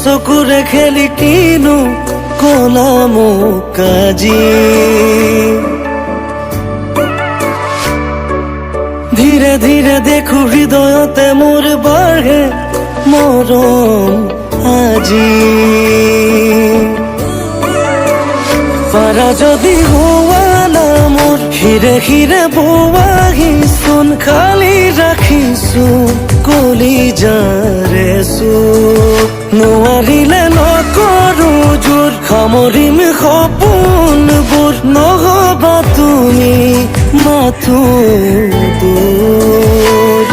চকুৰে খেলি কিনো কলাম কাজি ধীৰে ধীৰে দেখো হৃদয়তে মোৰ বাঢ়ে মৰম আজি পাৰা যদি হোৱা না মোৰ হিৰে হিৰে বোৱাহিচোন খালি ৰাখিছো কলিজাৰে চুপ নোৱাৰিলে নকৰো জোৰ সামৰিম সপোনবোৰ নহবা তুমি মাথো দূৰ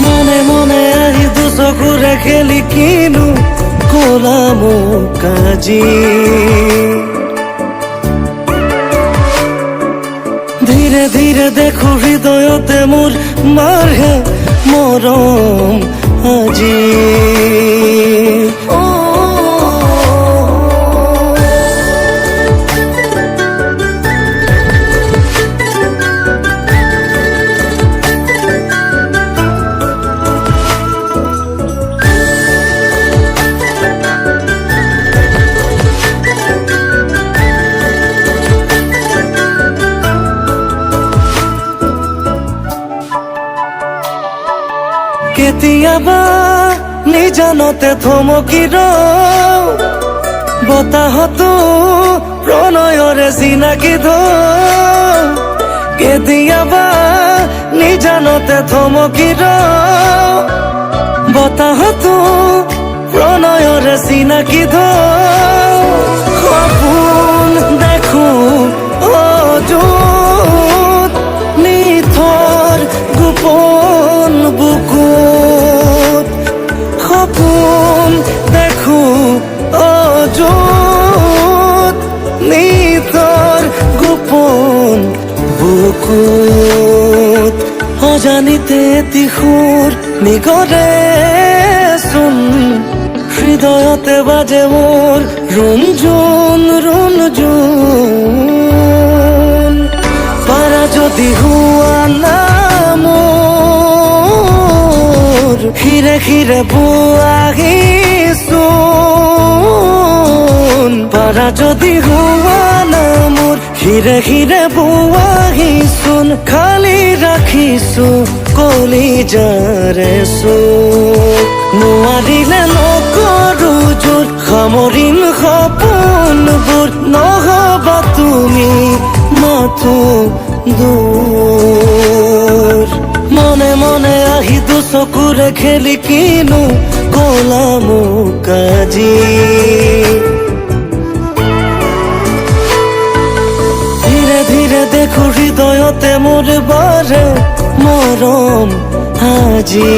মনে মনে আহি দুচকুৰে খেলি কিনো কলাম কাজি ধীৰে ধীৰে দেখো হৃদয়তে মোৰ মাৰে মৰম আজি কেতিয়াবা নিজানতে থমকি ৰওঁ বতাহতো প্ৰণয়ৰে চিনাকি ধওঁ কেতিয়াবা নিজানতে থমকি ৰওঁ বতাহতো প্ৰণয়ৰে চিনাকি ধওঁ সপোন দেখো অযুত নিথৰ গোপন বুকুত সপোন দেখো অযুত নিথৰ গোপন বুকুত অজানিতে এটি সুৰ নিগৰে চোন হৃদয়তে বাজে মোৰ ৰুণজুণ ৰুণজুণ পাৰা যদি হোৱা না মোৰ হিৰে হিৰে বোৱাহিচোন পাৰা যদি হোৱা না মোৰ হিৰে হিৰে বোৱাহিচোন খালি ৰাখিছো কলিজাৰে চুপ নোৱাৰিলে নকৰো জোৰ সামৰিম সপোনবোৰ নহবা তুমি মাথো দূৰ মনে মনে আহি দুচকুৰে খেলি কিনো কলাম কাজি ধীৰে ধীৰে দেখো হৃদয়তে মোৰ বাৰে মৰম আজি